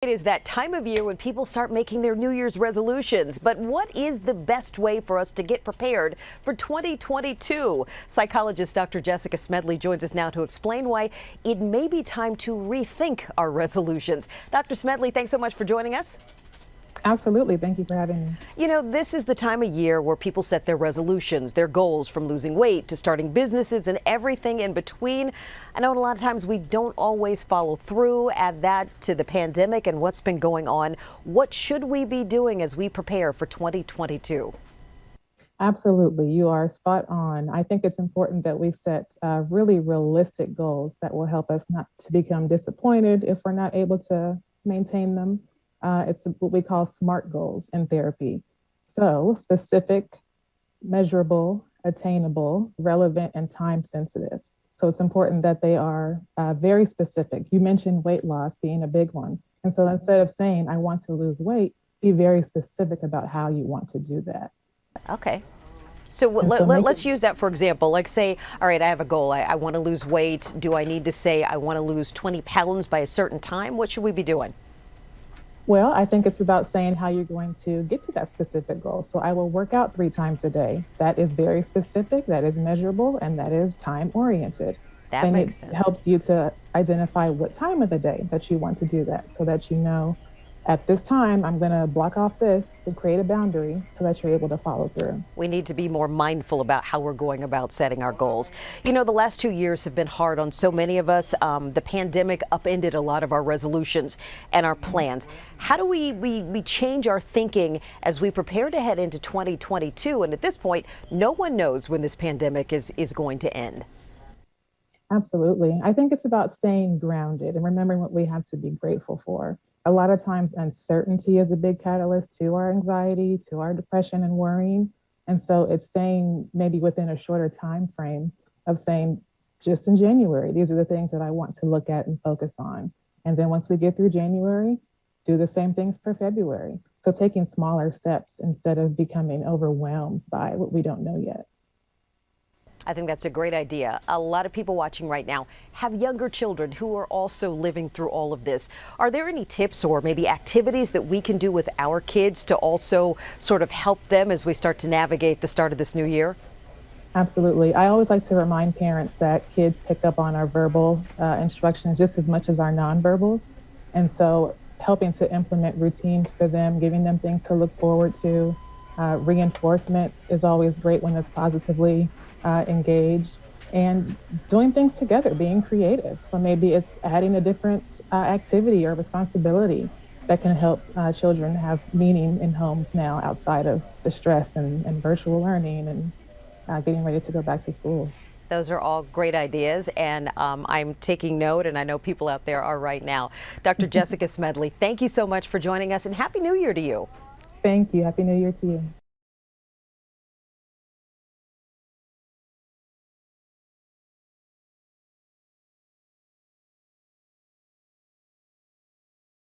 It is that time of year when people start making their New Year's resolutions. But what is the best way for us to get prepared for 2022? Psychologist Dr. Jessica Smedley joins us now to explain why it may be time to rethink our resolutions. Dr. Smedley, thanks so much for joining us. Absolutely. Thank you for having me. You know, this is the time of year where people set their resolutions, their goals, from losing weight to starting businesses and everything in between. I know a lot of times we don't always follow through. Add that to the pandemic and what's been going on. What should we be doing as we prepare for 2022? Absolutely. You are spot on. I think it's important that we set really realistic goals that will help us not to become disappointed if we're not able to maintain them. It's what we call SMART goals in therapy. So specific, measurable, attainable, relevant, and time sensitive. So it's important that they are very specific. You mentioned weight loss being a big one. And so instead of saying, I want to lose weight, be very specific about how you want to do that. Okay. So let's use that for example. Like say, all right, I have a goal. I want to lose weight. Do I need to say I want to lose 20 pounds by a certain time? What should we be doing? Well, I think it's about saying how you're going to get to that specific goal. So I will work out 3 times a day. That is very specific, that is measurable, and that is time oriented. That makes sense. It helps you to identify what time of the day that you want to do that so that you know at this time, I'm going to block off this to create a boundary so that you're able to follow through. We need to be more mindful about how we're going about setting our goals. You know, the last 2 years have been hard on so many of us. The pandemic upended a lot of our resolutions and our plans. How do we change our thinking as we prepare to head into 2022? And at this point, no one knows when this pandemic is going to end. Absolutely. I think it's about staying grounded and remembering what we have to be grateful for. A lot of times uncertainty is a big catalyst to our anxiety, to our depression and worrying. And so it's staying maybe within a shorter time frame of saying, just in January, these are the things that I want to look at and focus on. And then once we get through January, do the same thing for February. So taking smaller steps instead of becoming overwhelmed by what we don't know yet. I think that's a great idea. A lot of people watching right now have younger children who are also living through all of this. Are there any tips or maybe activities that we can do with our kids to also sort of help them as we start to navigate the start of this new year? Absolutely. I always like to remind parents that kids pick up on our verbal instructions just as much as our nonverbals. And so helping to implement routines for them, giving them things to look forward to. Reinforcement is always great when it's positively engaged, and doing things together, being creative. So maybe it's adding a different activity or responsibility that can help children have meaning in homes now outside of the stress and virtual learning and getting ready to go back to schools. Those are all great ideas, and I'm taking note, and I know people out there are right now. Dr. Jessica Smedley, thank you so much for joining us, and Happy New Year to you. Thank you. Happy New Year to you.